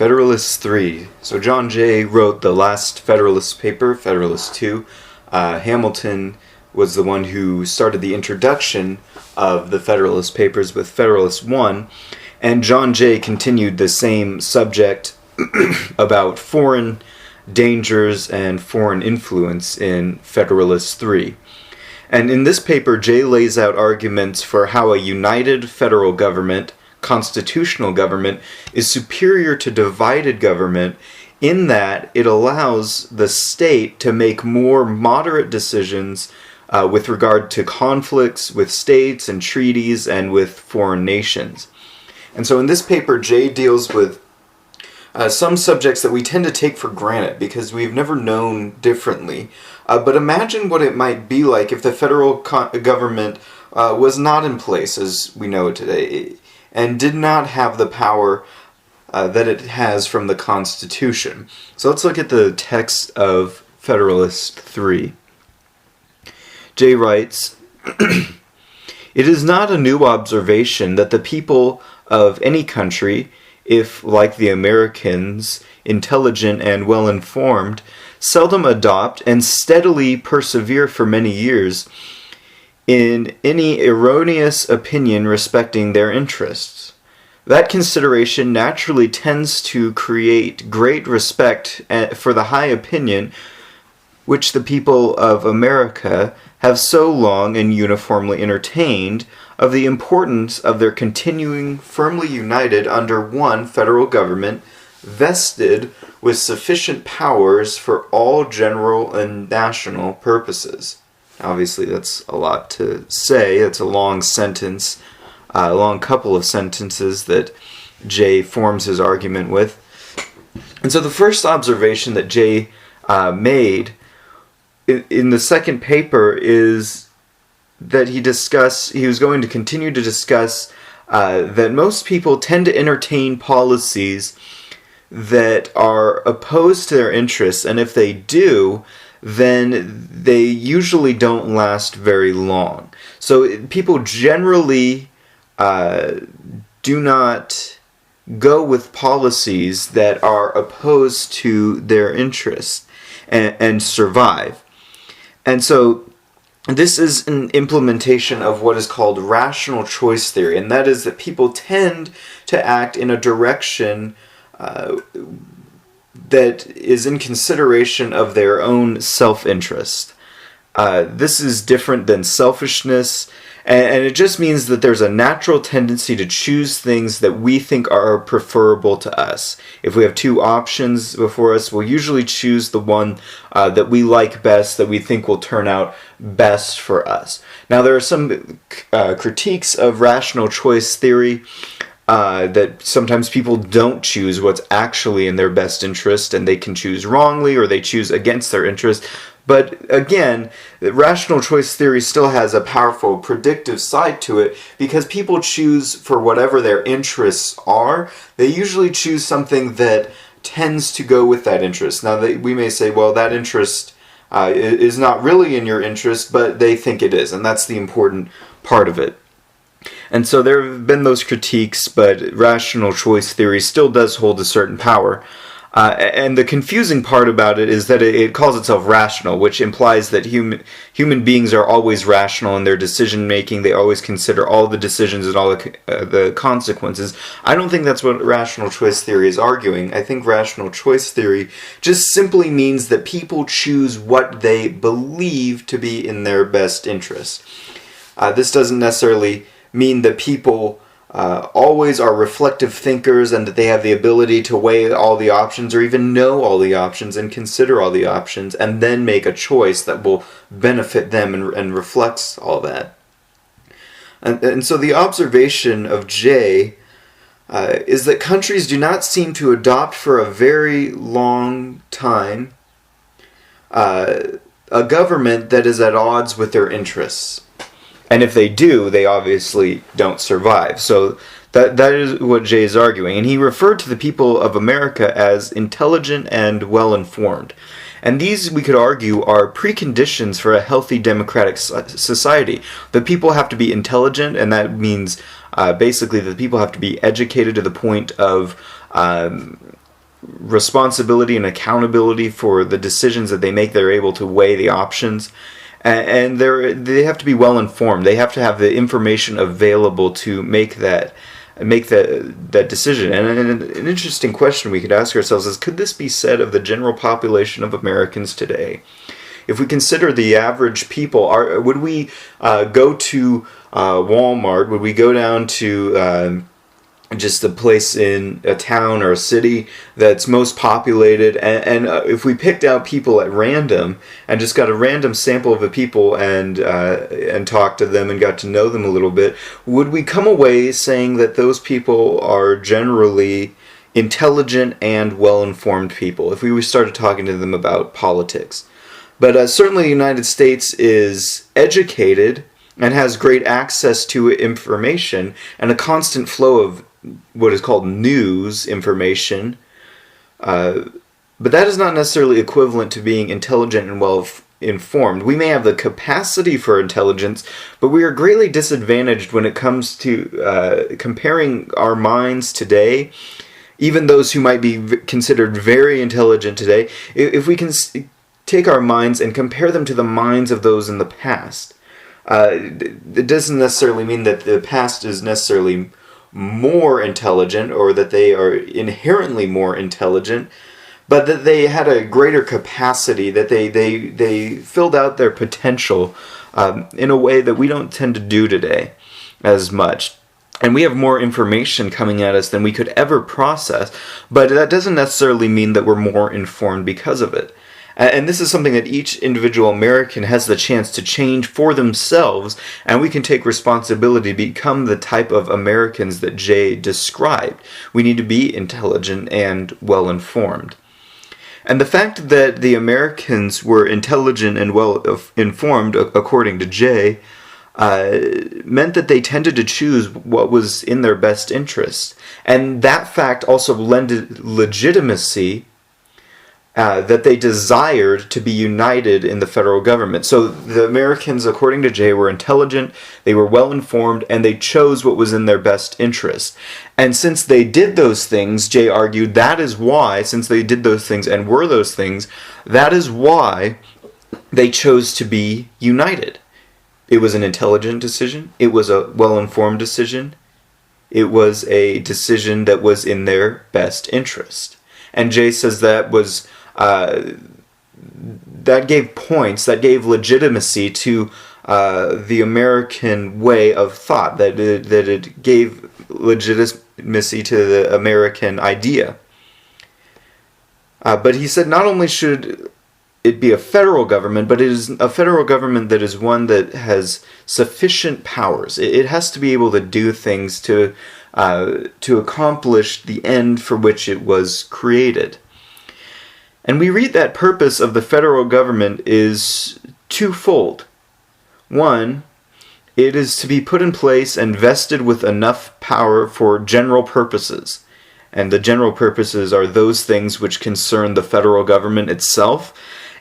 Federalist 3. So John Jay wrote the last Federalist paper, Federalist 2. Hamilton was the one who started the introduction of the Federalist papers with Federalist 1. And John Jay continued the same subject about foreign dangers and foreign influence in Federalist 3. And in this paper, Jay lays out arguments for how a united federal government, constitutional government, is superior to divided government in that it allows the state to make more moderate decisions with regard to conflicts with states and treaties and with foreign nations. And so in this paper, Jay deals with some subjects that we tend to take for granted because we've never known differently. But imagine what it might be like if the federal government was not in place as we know it today and did not have the power that it has from the Constitution. So let's look at the text of Federalist 3. Jay writes, "It is not a new observation that the people of any country, if, like the Americans, intelligent and well-informed, seldom adopt and steadily persevere for many years in any erroneous opinion respecting their interests. That consideration naturally tends to create great respect for the high opinion which the people of America have so long and uniformly entertained of the importance of their continuing firmly united under one federal government, vested with sufficient powers for all general and national purposes." Obviously, that's a lot to say. It's a long sentence, a long couple of sentences that Jay forms his argument with. And so the first observation that Jay made in the second paper is that he was going to continue to discuss that most people tend to entertain policies that are opposed to their interests, and if they do, then they usually don't last very long. So people generally do not go with policies that are opposed to their interests and survive. And so this is an implementation of what is called rational choice theory, and that is that people tend to act in a direction that is in consideration of their own self-interest. This is different than selfishness, and it just means that there's a natural tendency to choose things that we think are preferable to us. If we have two options before us, we'll usually choose the one that we like best, that we think will turn out best for us. Now, there are some critiques of rational choice theory that sometimes people don't choose what's actually in their best interest, and they can choose wrongly or they choose against their interest. But again, rational choice theory still has a powerful predictive side to it because people choose for whatever their interests are. They usually choose something that tends to go with that interest. Now, we may say, well, that interest is not really in your interest, but they think it is, and that's the important part of it. And so there have been those critiques, but rational choice theory still does hold a certain power. And the confusing part about it is that it calls itself rational, which implies that human beings are always rational in their decision making. They always consider all the decisions and all the consequences. I don't think that's what rational choice theory is arguing. I think rational choice theory just simply means that people choose what they believe to be in their best interest. This doesn't necessarily mean that people always are reflective thinkers and that they have the ability to weigh all the options or even know all the options and consider all the options and then make a choice that will benefit them and reflects all that. And so the observation of Jay is that countries do not seem to adopt for a very long time a government that is at odds with their interests. And if they do, they obviously don't survive. So that is what Jay is arguing. And he referred to the people of America as intelligent and well-informed. And these, we could argue, are preconditions for a healthy democratic society. The people have to be intelligent, and that means basically that people have to be educated to the point of responsibility and accountability for the decisions that they make. They're able to weigh the options, and they have to be well informed. They have to have the information available to make that decision. And an interesting question we could ask ourselves is, could this be said of the general population of Americans today? If we consider the average people, would we go to Walmart? Would we go down to just a place in a town or a city that's most populated, and if we picked out people at random and just got a random sample of the people and talked to them and got to know them a little bit, would we come away saying that those people are generally intelligent and well-informed people if we started talking to them about politics? But certainly the United States is educated and has great access to information and a constant flow of what is called news information, but that is not necessarily equivalent to being intelligent and well informed. We may have the capacity for intelligence, but we are greatly disadvantaged when it comes to comparing our minds today, even those who might be considered very intelligent today. If we can take our minds and compare them to the minds of those in the past, it doesn't necessarily mean that the past is necessarily more intelligent or that they are inherently more intelligent, but that they had a greater capacity, that they filled out their potential in a way that we don't tend to do today as much. And we have more information coming at us than we could ever process, but that doesn't necessarily mean that we're more informed because of it. And this is something that each individual American has the chance to change for themselves, and we can take responsibility to become the type of Americans that Jay described. We need to be intelligent and well-informed. And the fact that the Americans were intelligent and well-informed, according to Jay, meant that they tended to choose what was in their best interest. And that fact also lended legitimacy that they desired to be united in the federal government. So the Americans, according to Jay, were intelligent, they were well-informed, and they chose what was in their best interest. And since they did those things, Jay argued, that is why, since they did those things and were those things, that is why they chose to be united. It was an intelligent decision, it was a well-informed decision, it was a decision that was in their best interest. And Jay says that was that gave points, that gave legitimacy to the American way of thought, that it gave legitimacy to the American idea. But he said not only should it be a federal government, but it is a federal government that is one that has sufficient powers. It has to be able to do things to accomplish the end for which it was created. And we read that purpose of the federal government is twofold. One, it is to be put in place and vested with enough power for general purposes. And the general purposes are those things which concern the federal government itself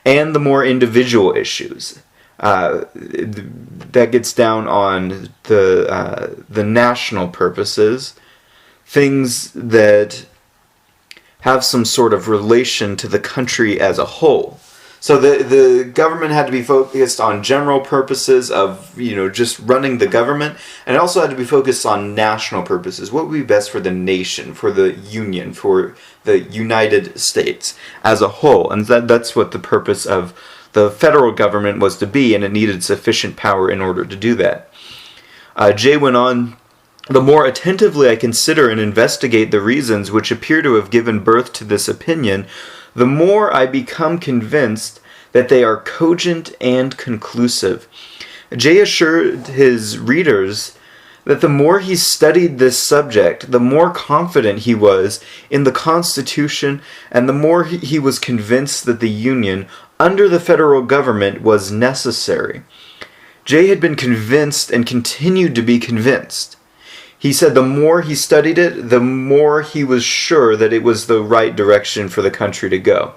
and the more individual issues. That gets down on the national purposes, things that have some sort of relation to the country as a whole. So the government had to be focused on general purposes of, just running the government, and it also had to be focused on national purposes. What would be best for the nation, for the Union, for the United States as a whole? And that's what the purpose of the federal government was to be, and it needed sufficient power in order to do that. Jay went on, the more attentively I consider and investigate the reasons which appear to have given birth to this opinion, the more I become convinced that they are cogent and conclusive. Jay assured his readers that the more he studied this subject, the more confident he was in the Constitution, and the more he was convinced that the Union under the federal government was necessary. Jay had been convinced and continued to be convinced. He said the more he studied it, the more he was sure that it was the right direction for the country to go.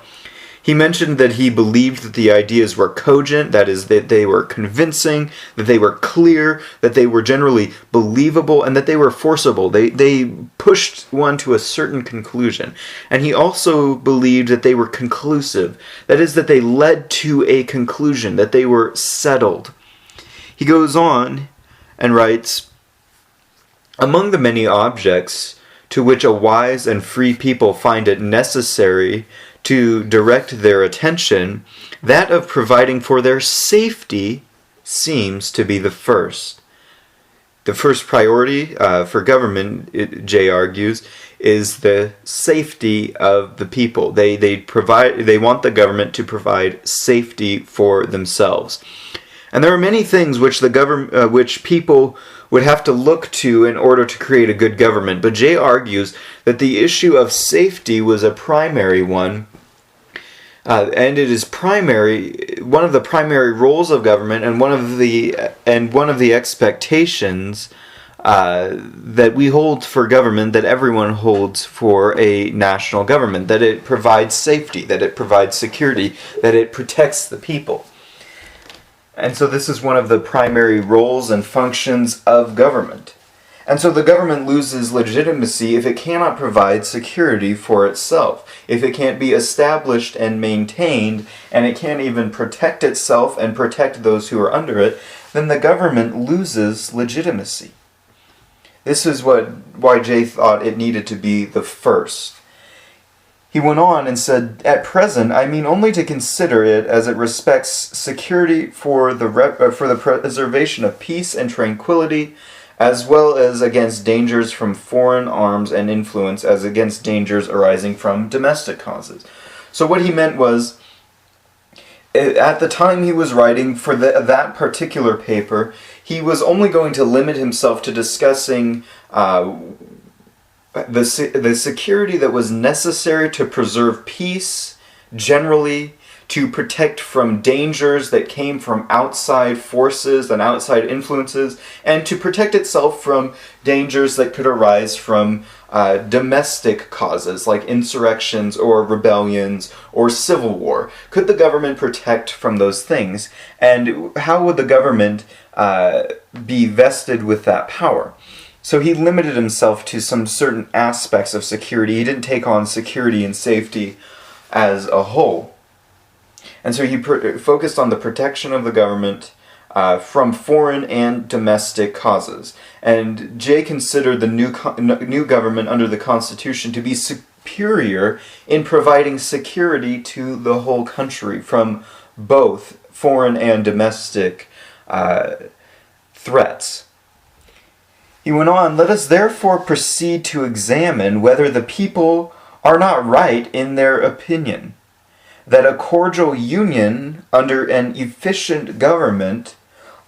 He mentioned that he believed that the ideas were cogent, that is, that they were convincing, that they were clear, that they were generally believable, and that they were forcible. They pushed one to a certain conclusion. And he also believed that they were conclusive, that is, that they led to a conclusion, that they were settled. He goes on and writes, "Among the many objects to which a wise and free people find it necessary to direct their attention, that of providing for their safety seems to be the first. The first priority for government," Jay argues, is the safety of the people. They want the government to provide safety for themselves. And there are many things which which people would have to look to in order to create a good government. But Jay argues that the issue of safety was a primary one, and it is one of the primary roles of government, and one of the expectations that we hold for government, that everyone holds for a national government, that it provides safety, that it provides security, that it protects the people. And so this is one of the primary roles and functions of government. And so the government loses legitimacy if it cannot provide security for itself. If it can't be established and maintained, and it can't even protect itself and protect those who are under it, then the government loses legitimacy. This is why Jay thought it needed to be the first. He went on and said, "At present, I mean only to consider it as it respects security for the preservation of peace and tranquility, as well as against dangers from foreign arms and influence, as against dangers arising from domestic causes." So what he meant was, at the time he was writing for that particular paper, he was only going to limit himself to discussing the security that was necessary to preserve peace generally, to protect from dangers that came from outside forces and outside influences, and to protect itself from dangers that could arise from domestic causes like insurrections or rebellions or civil war. Could the government protect from those things? And how would the government be vested with that power? So he limited himself to some certain aspects of security. He didn't take on security and safety as a whole. And so he focused on the protection of the government from foreign and domestic causes. And Jay considered the new government under the Constitution to be superior in providing security to the whole country from both foreign and domestic threats. He went on, "Let us therefore proceed to examine whether the people are not right in their opinion, that a cordial union under an efficient government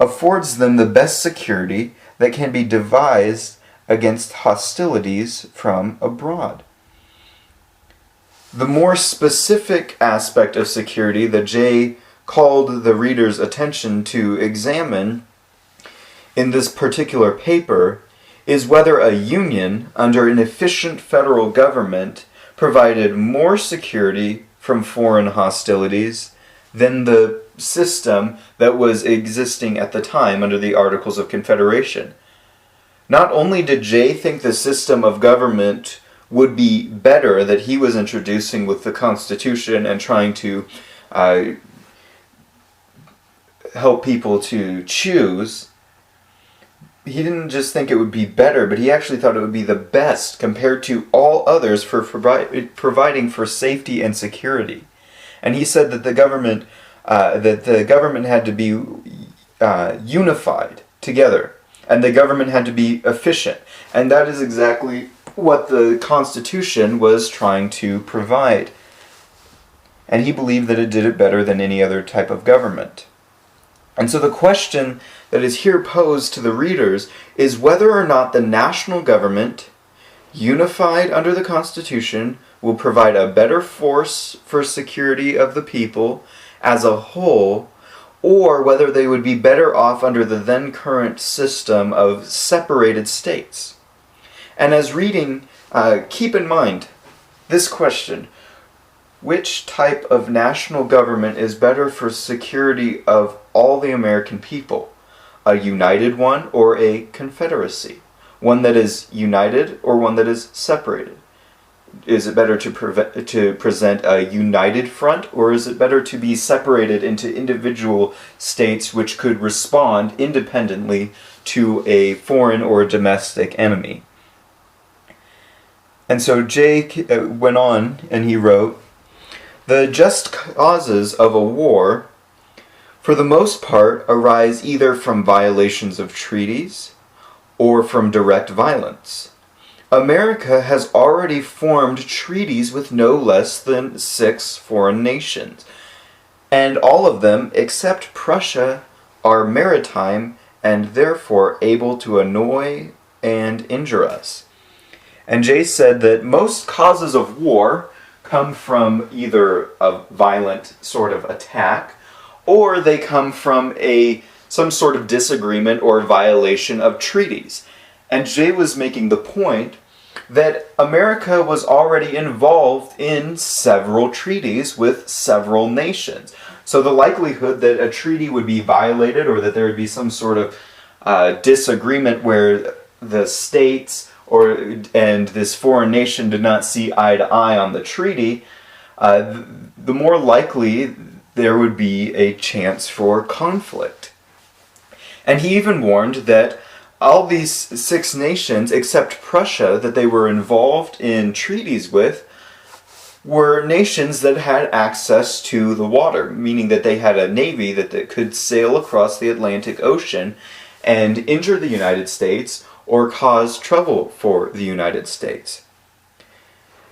affords them the best security that can be devised against hostilities from abroad." The more specific aspect of security that Jay called the reader's attention to examine in this particular paper is whether a union under an efficient federal government provided more security from foreign hostilities than the system that was existing at the time under the Articles of Confederation. Not only did Jay think the system of government would be better that he was introducing with the Constitution and trying to help people to choose, he didn't just think it would be better, but he actually thought it would be the best compared to all others for providing for safety and security. And he said that the government had to be unified together, and the government had to be efficient. And that is exactly what the Constitution was trying to provide. And he believed that it did it better than any other type of government. And so the question that is here posed to the readers is whether or not the national government, unified under the Constitution, will provide a better force for security of the people as a whole, or whether they would be better off under the then current system of separated states. And as reading, keep in mind this question: which type of national government is better for security of all the American people? A united one or a confederacy? One that is united or one that is separated? Is it better to present a united front, or is it better to be separated into individual states which could respond independently to a foreign or domestic enemy? And so Jay went on and he wrote, "The just causes of a war, for the most part, arise either from violations of treaties or from direct violence. America has already formed treaties with no less than 6 foreign nations, and all of them, except Prussia, are maritime and therefore able to annoy and injure us." And Jay said that most causes of war come from either a violent sort of attack, or they come from some sort of disagreement or violation of treaties. And Jay was making the point that America was already involved in several treaties with several nations. So the likelihood that a treaty would be violated, or that there would be some sort of disagreement where the states and this foreign nation did not see eye to eye on the treaty, the more likely there would be a chance for conflict. And he even warned that all these 6 nations, except Prussia, that they were involved in treaties with, were nations that had access to the water, meaning that they had a navy that could sail across the Atlantic Ocean and injure the United States or cause trouble for the United States.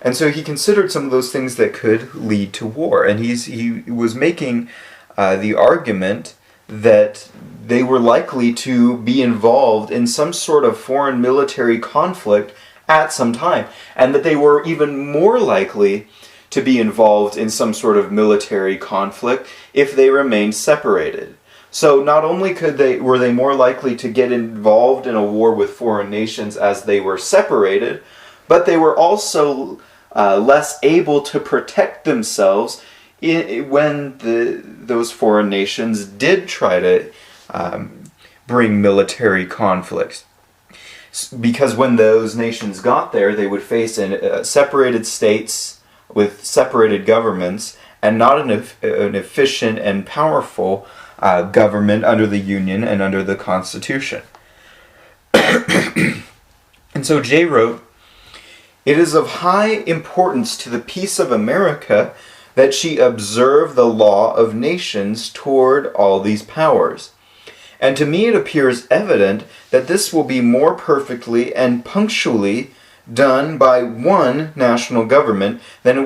And so he considered some of those things that could lead to war. And he was making the argument that they were likely to be involved in some sort of foreign military conflict at some time, and that they were even more likely to be involved in some sort of military conflict if they remained separated. So not only were they more likely to get involved in a war with foreign nations as they were separated, but they were also less able to protect themselves when those foreign nations did try to bring military conflicts. Because when those nations got there, they would face separated states with separated governments, and not an efficient and powerful government under the Union and under the Constitution. And so Jay wrote, "It is of high importance to the peace of America that she observe the law of nations toward all these powers. And to me it appears evident that this will be more perfectly and punctually done by one national government than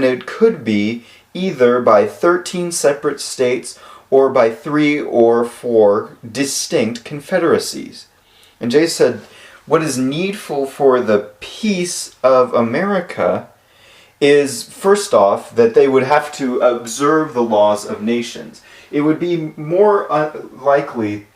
it could be either by 13 separate states or by 3 or 4 distinct confederacies." And Jay said, what is needful for the peace of America is, first off, that they would have to observe the laws of nations. It would be more likely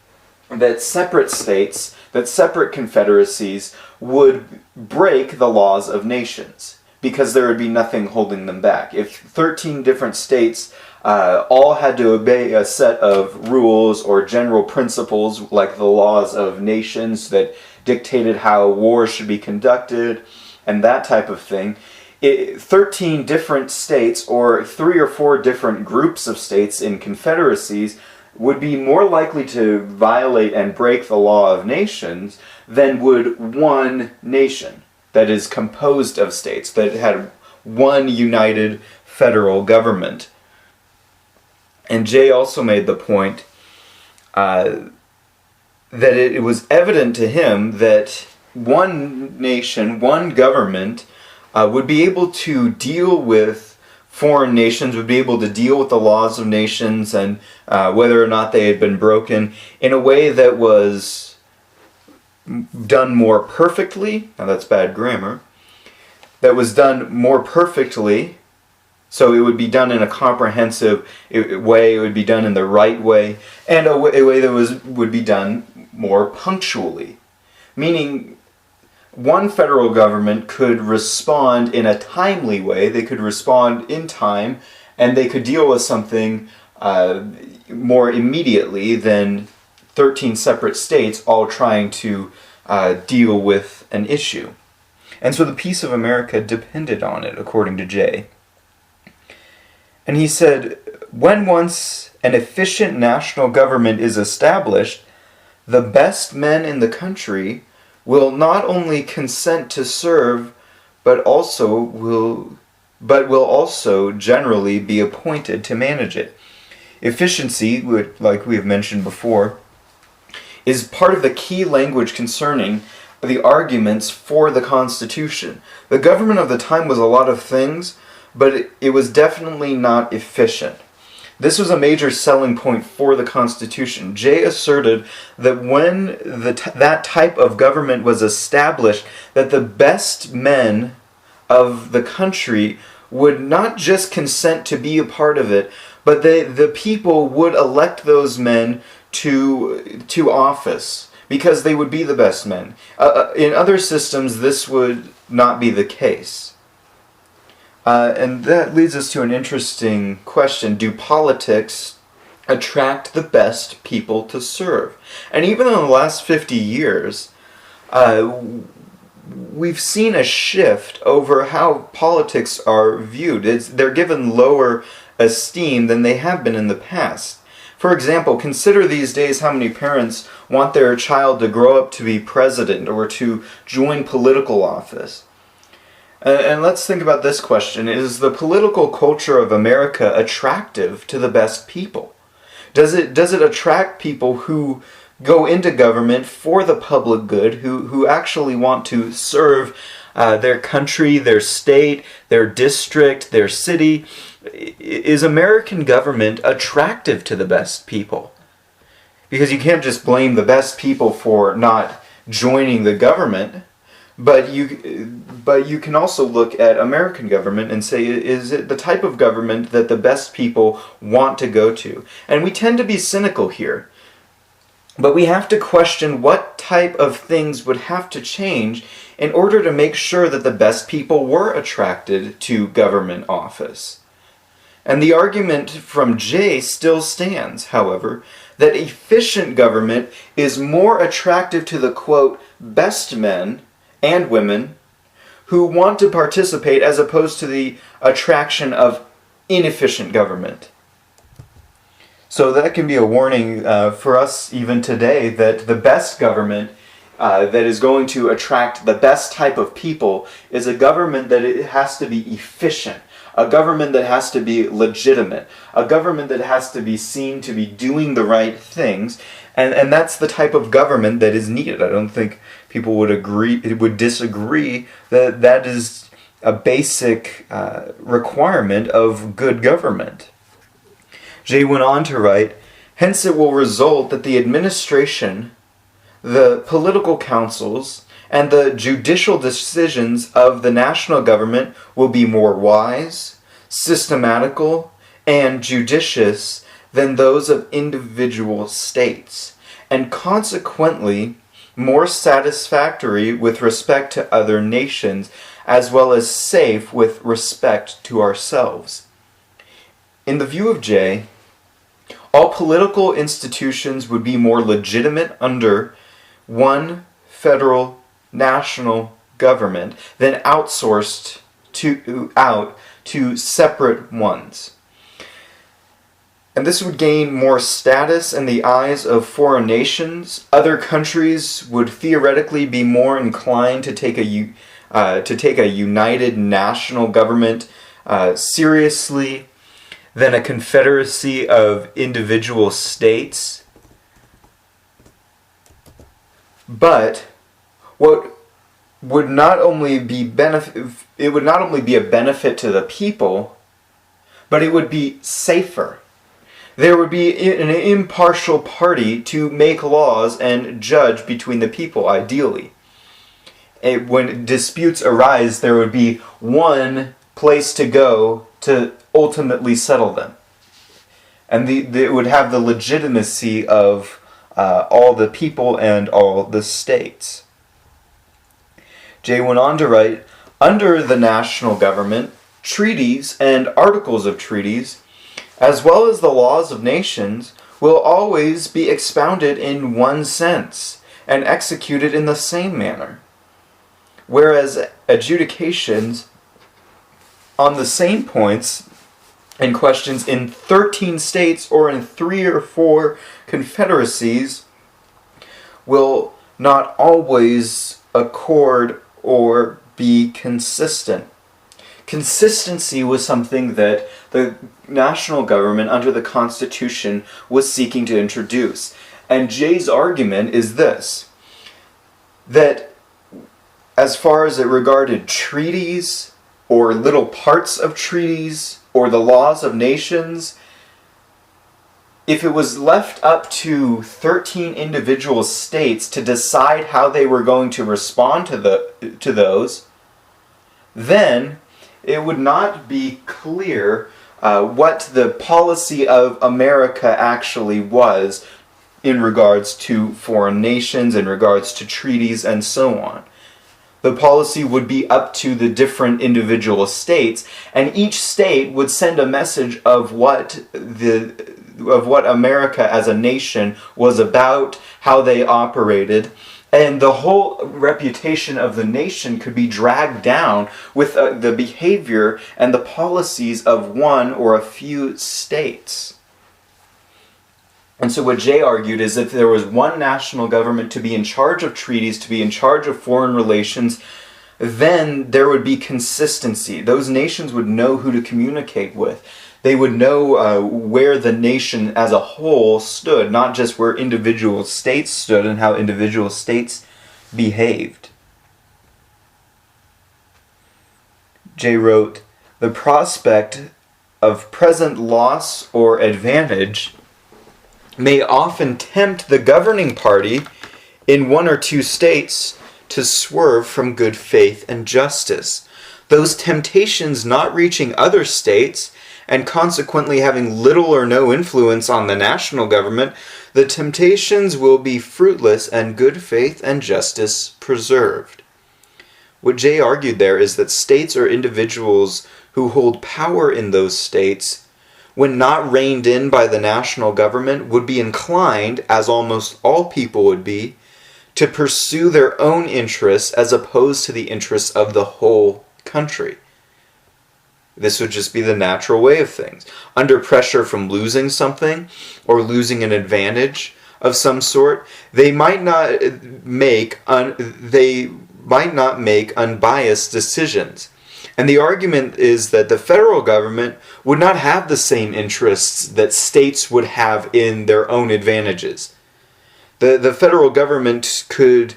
that separate states, that separate confederacies would break the laws of nations, because there would be nothing holding them back. If 13 different states all had to obey a set of rules or general principles, like the laws of nations that dictated how war should be conducted and that type of thing, 13 different states or 3 or 4 different groups of states in confederacies would be more likely to violate and break the law of nations than would one nation that is composed of states, that had one united federal government. And Jay also made the point that it was evident to him that one nation, one government, would be able to deal with foreign nations, would be able to deal with the laws of nations and whether or not they had been broken in a way that was done more perfectly. Now that's bad grammar. That was done more perfectly, so it would be done in a comprehensive way, it would be done in the right way, and a way that would be done more punctually. Meaning, one federal government could respond in a timely way, they could respond in time, and they could deal with something more immediately than 13 separate states all trying to deal with an issue. And so the peace of America depended on it, according to Jay. And he said, when once an efficient national government is established, the best men in the country will not only consent to serve, but will also generally be appointed to manage it. Efficiency, like we have mentioned before, is part of the key language concerning the arguments for the Constitution. The government of the time was a lot of things, but it was definitely not efficient. This was a major selling point for the Constitution. Jay asserted that when that type of government was established, that the best men of the country would not just consent to be a part of it, but the people would elect those men to office because they would be the best men. In other systems, this would not be the case. And that leads us to an interesting question. Do politics attract the best people to serve? And even in the last 50 years, we've seen a shift over how politics are viewed. They're given lower esteem than they have been in the past. For example, consider these days how many parents want their child to grow up to be president or to join political office. And let's think about this question. Is the political culture of America attractive to the best people? Does it attract people who go into government for the public good, who actually want to serve their country, their state, their district, their city? Is American government attractive to the best people? Because you can't just blame the best people for not joining the government. But you can also look at American government and say, is it the type of government that the best people want to go to? And we tend to be cynical here. But we have to question what type of things would have to change in order to make sure that the best people were attracted to government office. And the argument from Jay still stands, however, that efficient government is more attractive to the, quote, best men and women who want to participate as opposed to the attraction of inefficient government. So that can be a warning for us even today that the best government that is going to attract the best type of people is a government that it has to be efficient, a government that has to be legitimate, a government that has to be seen to be doing the right things, and that's the type of government that is needed. I don't think people would disagree that that is a basic requirement of good government. Jay went on to write, hence it will result that the administration, the political councils, and the judicial decisions of the national government will be more wise, systematical, and judicious than those of individual states, and consequently more satisfactory with respect to other nations, as well as safe with respect to ourselves. In the view of Jay, all political institutions would be more legitimate under one federal national government than outsourced out to separate ones. And this would gain more status in the eyes of foreign nations. Other countries would theoretically be more inclined to take a united national government seriously than a confederacy of individual states. But what would not only be it would not only be a benefit to the people, but it would be safer. There would be an impartial party to make laws and judge between the people, ideally. When disputes arise, there would be one place to go to ultimately settle them. And it would have the legitimacy of all the people and all the states. Jay went on to write, under the national government, treaties and articles of treaties, as well as the laws of nations, will always be expounded in one sense and executed in the same manner, whereas adjudications on the same points and questions in 13 states or in 3 or 4 confederacies will not always accord or be consistent. Consistency was something that the national government under the Constitution was seeking to introduce. And Jay's argument is this, that as far as it regarded treaties or little parts of treaties or the laws of nations, if it was left up to 13 individual states to decide how they were going to respond to those, then it would not be clear what the policy of America actually was in regards to foreign nations, in regards to treaties, and so on. The policy would be up to the different individual states, and each state would send a message of what America as a nation was about, how they operated, and the whole reputation of the nation could be dragged down with the behavior and the policies of one or a few states. And so what Jay argued is if there was one national government to be in charge of treaties, to be in charge of foreign relations, then there would be consistency. Those nations would know who to communicate with. They would know where the nation as a whole stood, not just where individual states stood and how individual states behaved. Jay wrote, "The prospect of present loss or advantage may often tempt the governing party in 1 or 2 states to swerve from good faith and justice. Those temptations not reaching other states, and consequently having little or no influence on the national government, the temptations will be fruitless and good faith and justice preserved." What Jay argued there is that states or individuals who hold power in those states, when not reined in by the national government, would be inclined, as almost all people would be, to pursue their own interests as opposed to the interests of the whole country. This would just be the natural way of things. Under pressure from losing something or losing an advantage of some sort, they might not make unbiased decisions. And the argument is that the federal government would not have the same interests that states would have in their own advantages. The federal government could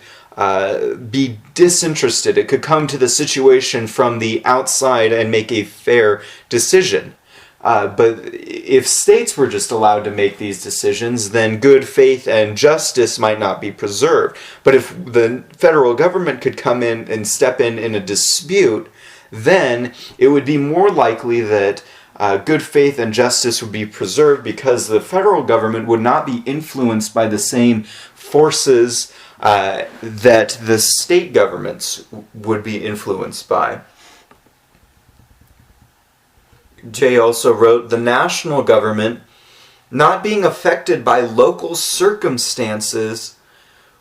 be disinterested. It could come to the situation from the outside and make a fair decision. But if states were just allowed to make these decisions, then good faith and justice might not be preserved. But if the federal government could come in and step in a dispute, then it would be more likely that good faith and justice would be preserved because the federal government would not be influenced by the same forces that the state governments would be influenced by. Jay also wrote, "The national government, not being affected by local circumstances,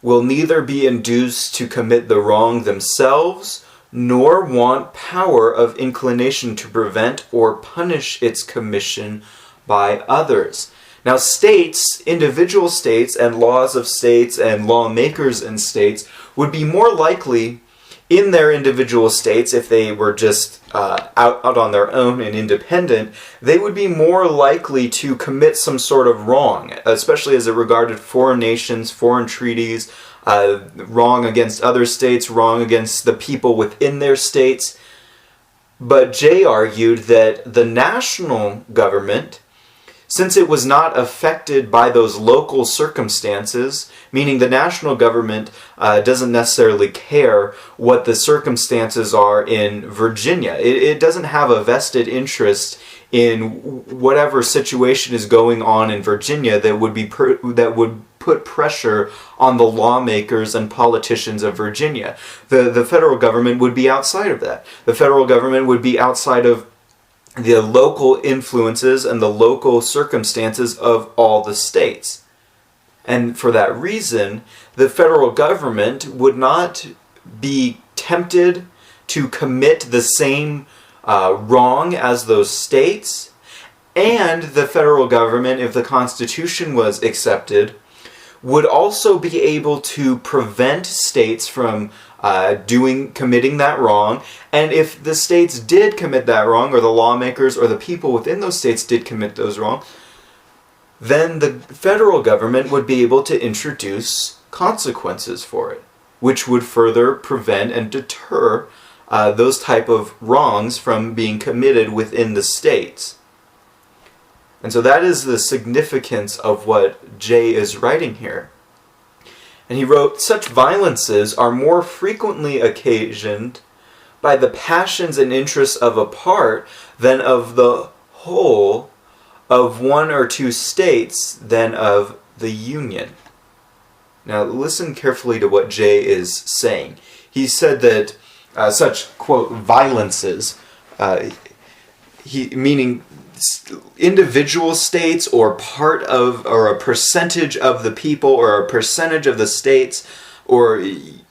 will neither be induced to commit the wrong themselves, nor want power of inclination to prevent or punish its commission by others." Now states, individual states and laws of states and lawmakers in states would be more likely in their individual states, if they were just out on their own and independent, they would be more likely to commit some sort of wrong, especially as it regarded foreign nations, foreign treaties, wrong against other states, wrong against the people within their states. But Jay argued that the national government, since it was not affected by those local circumstances, meaning the national government doesn't necessarily care what the circumstances are in Virginia. It doesn't have a vested interest in whatever situation is going on in Virginia that would put pressure on the lawmakers and politicians of Virginia. The federal government would be outside of that. The federal government would be outside of the local influences and the local circumstances of all the states. And for that reason, the federal government would not be tempted to commit the same wrong as those states, and the federal government, if the Constitution was accepted, would also be able to prevent states from committing that wrong. And if the states did commit that wrong, or the lawmakers or the people within those states did commit those wrong, then the federal government would be able to introduce consequences for it, which would further prevent and deter those type of wrongs from being committed within the states. And so that is the significance of what Jay is writing here. And he wrote, "Such violences are more frequently occasioned by the passions and interests of a part than of the whole of one or two states than of the Union." Now listen carefully to what Jay is saying. He said that such, quote, violences, meaning individual states or part of, or a percentage of the people, or a percentage of the states, or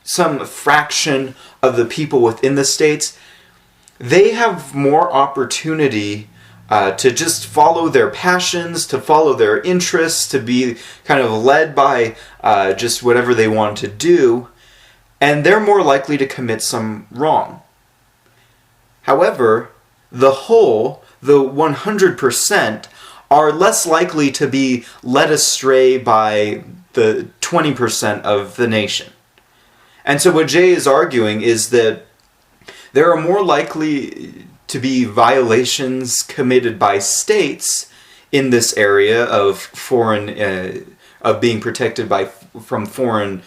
some fraction of the people within the states, they have more opportunity to just follow their passions, to follow their interests, to be kind of led by just whatever they want to do, and they're more likely to commit some wrong. However, the whole, the 100%, are less likely to be led astray by the 20% of the nation. And so what Jay is arguing is that there are more likely to be violations committed by states in this area of foreign, of being protected from foreign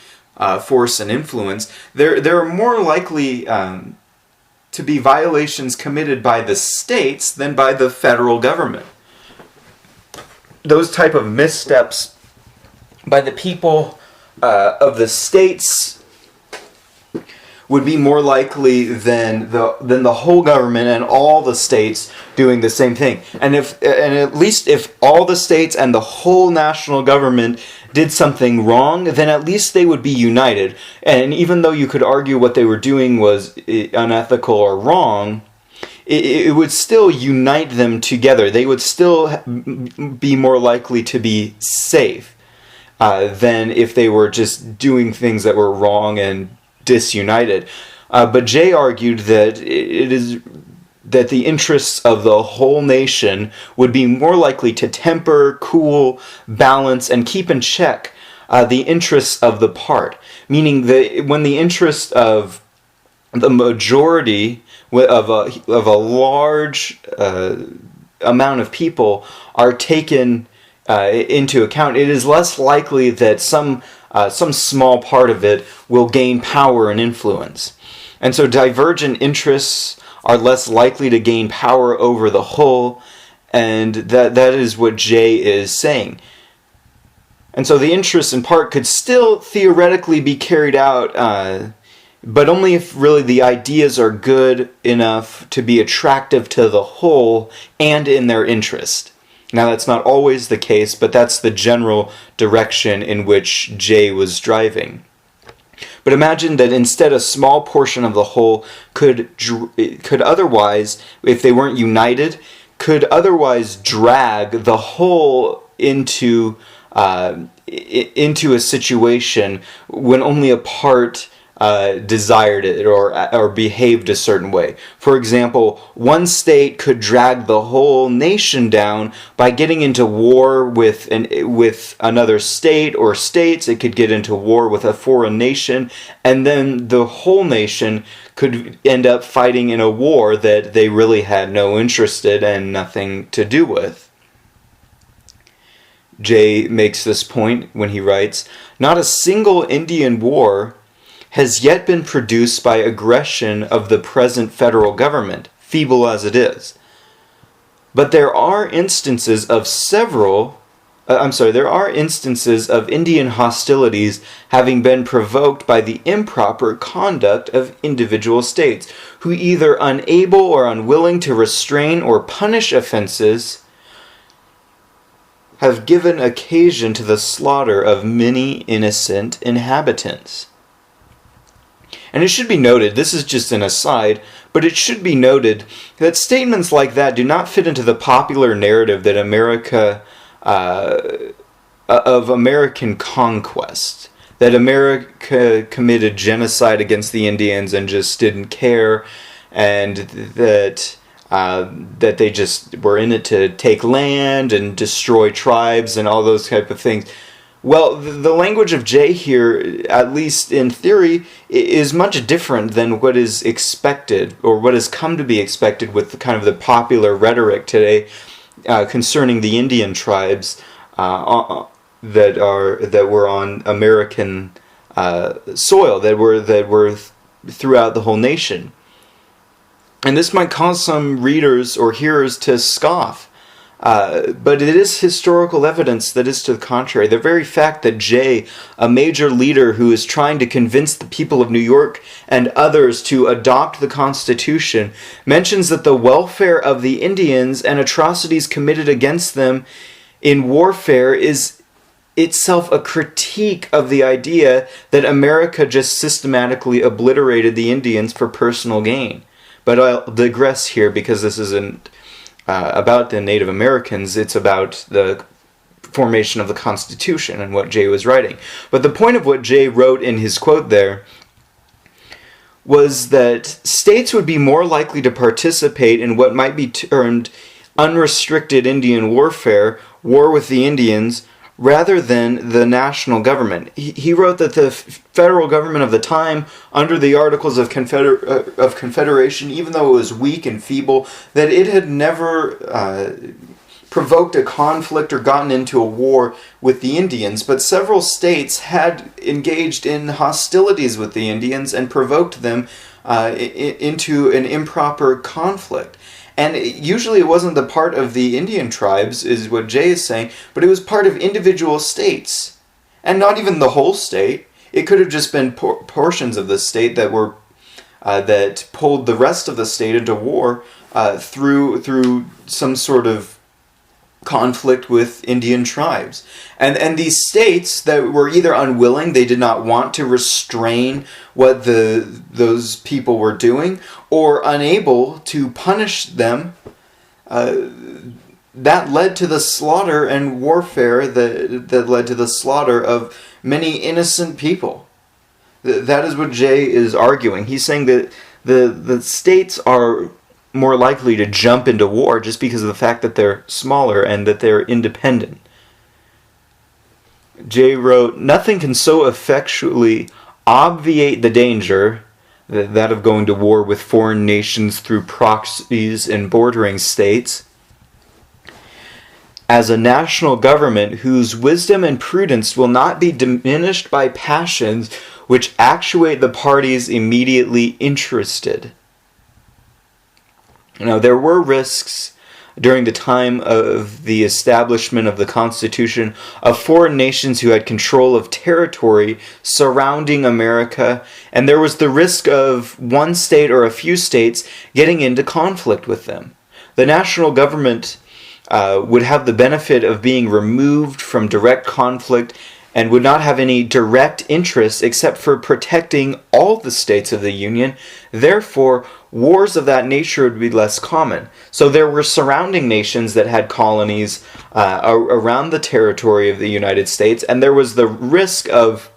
force and influence. There are more likely to be violations committed by the states than by the federal government. Those type of missteps by the people of the states would be more likely than the whole government and all the states doing the same thing. And at least if all the states and the whole national government did something wrong, then at least they would be united. And even though you could argue what they were doing was unethical or wrong, it would still unite them together. They would still be more likely to be safe than if they were just doing things that were wrong and disunited. But Jay argued that that the interests of the whole nation would be more likely to temper, cool, balance, and keep in check the interests of the part. Meaning that when the interest of the majority of a large amount of people are taken into account, it is less likely that some small part of it will gain power and influence. And so divergent interests are less likely to gain power over the whole, and that is what Jay is saying. And so the interest in part could still theoretically be carried out, but only if really the ideas are good enough to be attractive to the whole and in their interest. Now that's not always the case, but that's the general direction in which Jay was driving. But imagine that instead a small portion of the whole could otherwise, if they weren't united, could otherwise drag the whole into a situation when only a part desired it or behaved a certain way. For example, one state could drag the whole nation down by getting into war with another state or states. It could get into war with a foreign nation, and then the whole nation could end up fighting in a war that they really had no interest in and nothing to do with. Jay makes this point when he writes, "Not a single Indian war has yet been produced by aggression of the present federal government, feeble as it is. But there are instances of several there are instances of Indian hostilities having been provoked by the improper conduct of individual states, who either unable or unwilling to restrain or punish offenses have given occasion to the slaughter of many innocent inhabitants. And it should be noted, this is just an aside, but it should be noted that statements like that do not fit into the popular narrative that of American conquest, that America committed genocide against the Indians and just didn't care, and that they just were in it to take land and destroy tribes and all those type of things. Well, the language of Jay here, at least in theory, is much different than what is expected, or what has come to be expected with the popular rhetoric today concerning the Indian tribes that were on American soil, that were throughout the whole nation. And this might cause some readers or hearers to scoff. But it is historical evidence that is to the contrary. The very fact that Jay, a major leader who is trying to convince the people of New York and others to adopt the Constitution, mentions that the welfare of the Indians and atrocities committed against them in warfare is itself a critique of the idea that America just systematically obliterated the Indians for personal gain. But I'll digress here because this isn't about the Native Americans, it's about the formation of the Constitution and what Jay was writing. But the point of what Jay wrote in his quote there was that states would be more likely to participate in what might be termed unrestricted Indian warfare, war with the Indians, rather than the national government. He wrote that the federal government of the time, under the Articles of Confederation, even though it was weak and feeble, that it had never provoked a conflict or gotten into a war with the Indians, but several states had engaged in hostilities with the Indians and provoked them into an improper conflict. And usually it wasn't the part of the Indian tribes, is what Jay is saying, but it was part of individual states. And not even the whole state. It could have just been portions of the state that were that pulled the rest of the state into war through some sort of conflict with Indian tribes. And these states that were either unwilling, they did not want to restrain what those people were doing, or unable to punish them, that led to the slaughter and warfare that led to the slaughter of many innocent people. That is what Jay is arguing. He's saying that the states are more likely to jump into war just because of the fact that they're smaller and that they're independent. Jay wrote, "Nothing can so effectually obviate the danger, that of going to war with foreign nations through proxies in bordering states, as a national government whose wisdom and prudence will not be diminished by passions which actuate the parties immediately interested." Now, there were risks during the time of the establishment of the Constitution of foreign nations who had control of territory surrounding America, and there was the risk of one state or a few states getting into conflict with them. The national government would have the benefit of being removed from direct conflict and would not have any direct interest except for protecting all the states of the Union. Therefore, wars of that nature would be less common. So there were surrounding nations that had colonies around the territory of the United States, and there was the risk of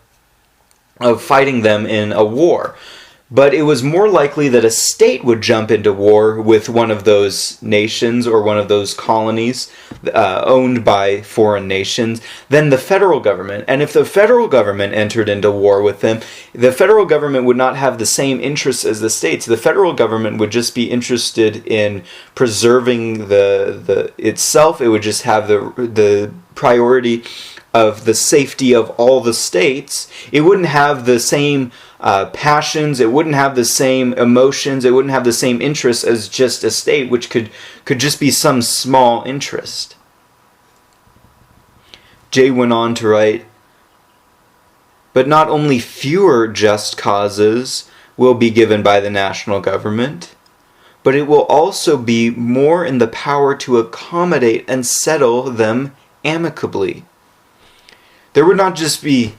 fighting them in a war. But it was more likely that a state would jump into war with one of those nations or one of those colonies owned by foreign nations than the federal government. And if the federal government entered into war with them, the federal government would not have the same interests as the states. The federal government would just be interested in preserving the itself. It would just have the priority of the safety of all the states. It wouldn't have the same passions, it wouldn't have the same emotions, it wouldn't have the same interests as just a state, which could just be some small interest. Jay went on to write, but not only fewer just causes will be given by the national government, but it will also be more in the power to accommodate and settle them amicably. There would not just be,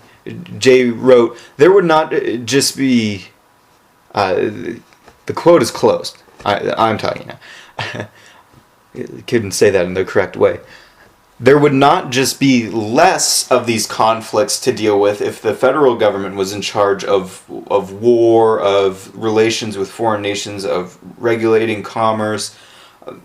Jay wrote, there would not just be, the quote is closed. I'm talking now. Couldn't say that in the correct way. There would not just be less of these conflicts to deal with if the federal government was in charge of war, of relations with foreign nations, of regulating commerce.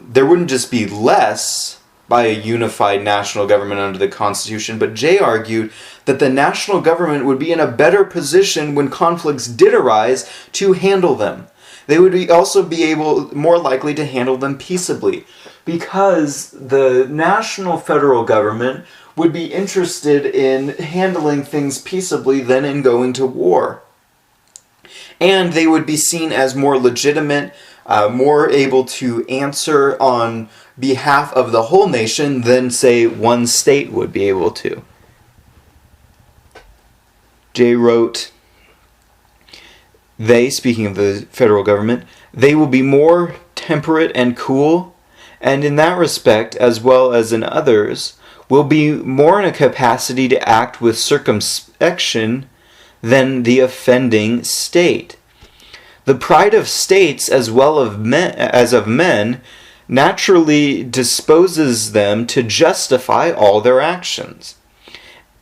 There wouldn't just be less by a unified national government under the Constitution, but Jay argued that the national government would be in a better position when conflicts did arise to handle them. They would also be more likely to handle them peaceably, because the national federal government would be interested in handling things peaceably than in going to war. And they would be seen as more legitimate, more able to answer on behalf of the whole nation than, say, one state would be able to. Jay wrote, they, speaking of the federal government, they will be more temperate and cool, and in that respect, as well as in others, will be more in a capacity to act with circumspection than the offending state. The pride of states as well as of men naturally disposes them to justify all their actions,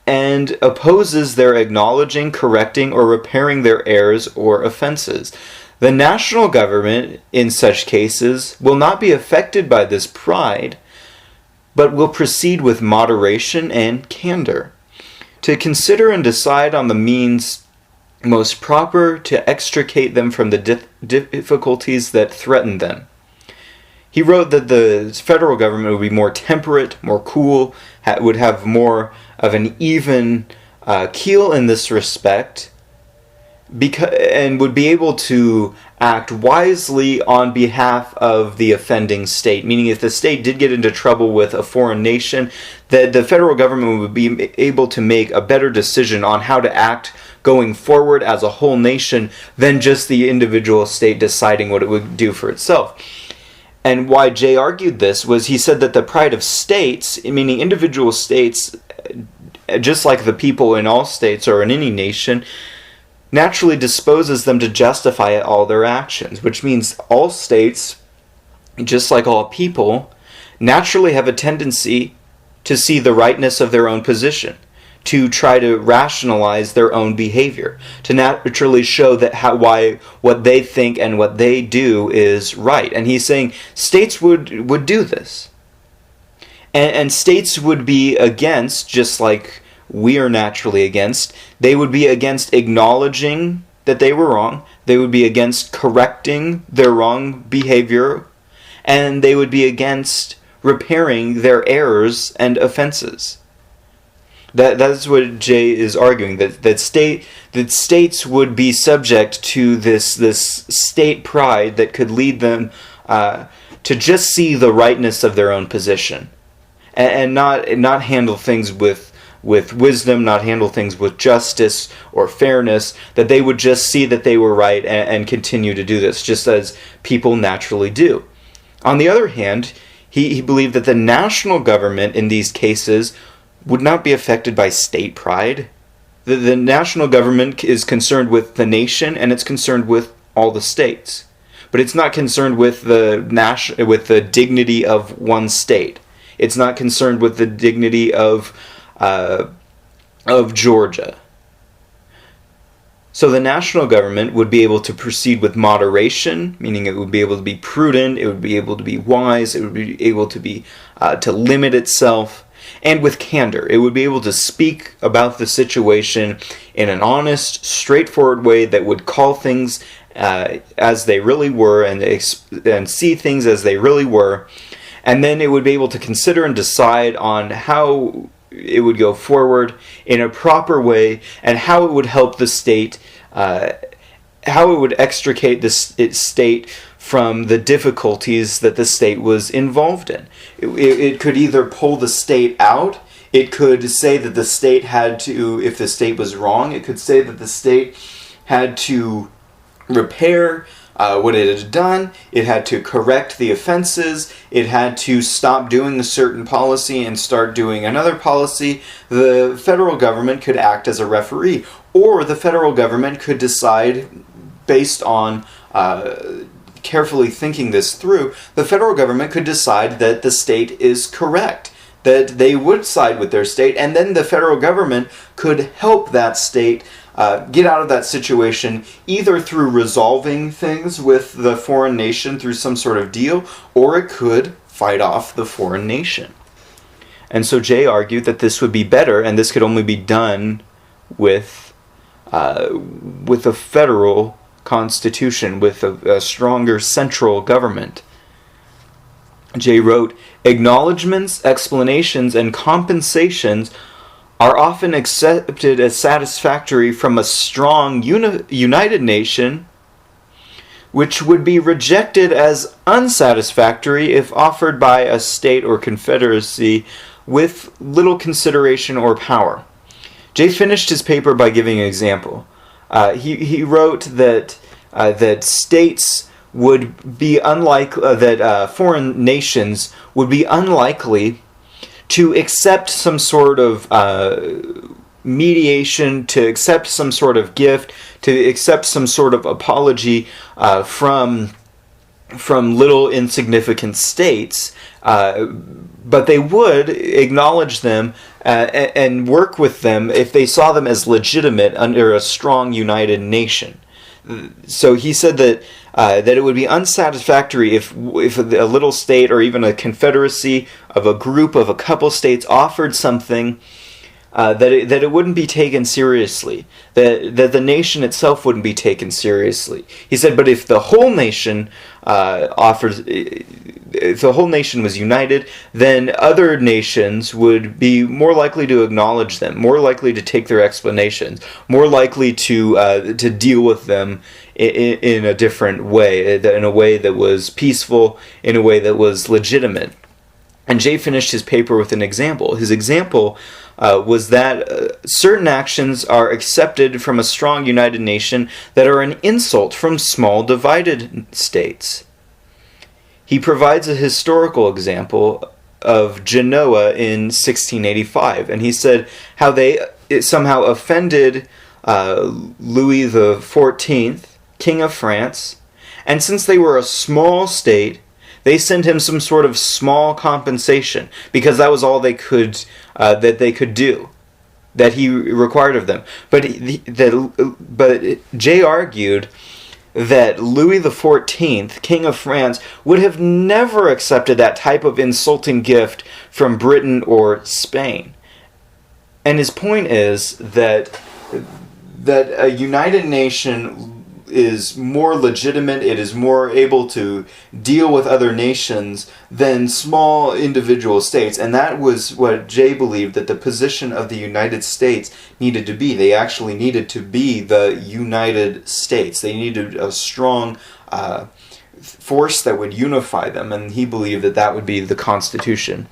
and opposes their acknowledging, correcting, or repairing their errors or offenses. The national government, in such cases, will not be affected by this pride, but will proceed with moderation and candor, to consider and decide on the means most proper to extricate them from the difficulties that threaten them. He wrote that the federal government would be more temperate, more cool, would have more of an even keel in this respect, and would be able to act wisely on behalf of the offending state. Meaning, if the state did get into trouble with a foreign nation, that the federal government would be able to make a better decision on how to act going forward as a whole nation than just the individual state deciding what it would do for itself. And why Jay argued this was he said that the pride of states, meaning individual states, just like the people in all states or in any nation, naturally disposes them to justify all their actions, which means all states, just like all people, naturally have a tendency to see the rightness of their own position, to try to rationalize their own behavior, to naturally show that why what they think and what they do is right. And he's saying states would do this. And states would be against, just like we are naturally against, they would be against acknowledging that they were wrong, they would be against correcting their wrong behavior, and they would be against repairing their errors and offenses. That's what Jay is arguing, that states would be subject to this state pride that could lead them to just see the rightness of their own position, and not handle things with wisdom, not handle things with justice or fairness, that they would just see that they were right and continue to do this, just as people naturally do. On the other hand, he believed that the national government in these cases would not be affected by state pride. The national government is concerned with the nation, and it's concerned with all the states. But it's not concerned with the dignity of one state. It's not concerned with the dignity of Georgia. So the national government would be able to proceed with moderation, meaning it would be able to be prudent, it would be able to be wise, it would be able to be to limit itself, and with candor. It would be able to speak about the situation in an honest, straightforward way that would call things as they really were, and see things as they really were. And then it would be able to consider and decide on how it would go forward in a proper way, and how it would help the state, how it would extricate its state from the difficulties that the state was involved in. It could either pull the state out It could say that the state had to, if the state was wrong, it could say that the state had to repair what it had done, it had to correct the offenses, it had to stop doing a certain policy and start doing another policy. The federal government could act as a referee, or the federal government could decide, based on carefully thinking this through, the federal government could decide that the state is correct, that they would side with their state, and then the federal government could help that state get out of that situation, either through resolving things with the foreign nation through some sort of deal, or it could fight off the foreign nation. And so Jay argued that this would be better, and this could only be done with a federal constitution, with a stronger central government. Jay wrote, "Acknowledgements, explanations, and compensations are often accepted as satisfactory from a strong united nation, which would be rejected as unsatisfactory if offered by a state or confederacy with little consideration or power." Jay finished his paper by giving an example. He wrote that states would be that foreign nations would be unlikely to accept some sort of mediation, to accept some sort of gift, to accept some sort of apology from little insignificant states, but they would acknowledge them and work with them if they saw them as legitimate under a strong united nation. So he said that it would be unsatisfactory if a little state or even a confederacy of a group of a couple states offered something that it wouldn't be taken seriously, that the nation itself wouldn't be taken seriously. He said, but if the whole nation if the whole nation was united, then other nations would be more likely to acknowledge them, more likely to take their explanations, more likely to deal with them in a different way, in a way that was peaceful, in a way that was legitimate. And Jay finished his paper with an example. His example was that certain actions are accepted from a strong united nation that are an insult from small divided states. He provides a historical example of Genoa in 1685, and he said how it somehow offended Louis XIV, King of France, and since they were a small state, they sent him some sort of small compensation, because that was all they could do, that he required of them. But Jay argued that Louis XIV, King of France, would have never accepted that type of insulting gift from Britain or Spain. And his point is that a united nation is more legitimate, it is more able to deal with other nations than small individual states. And that was what Jay believed that the position of the United States needed to be. They actually needed to be the United States. They needed a strong force that would unify them, and he believed that that would be the Constitution.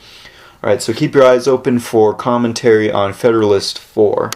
Alright, so keep your eyes open for commentary on Federalist 4.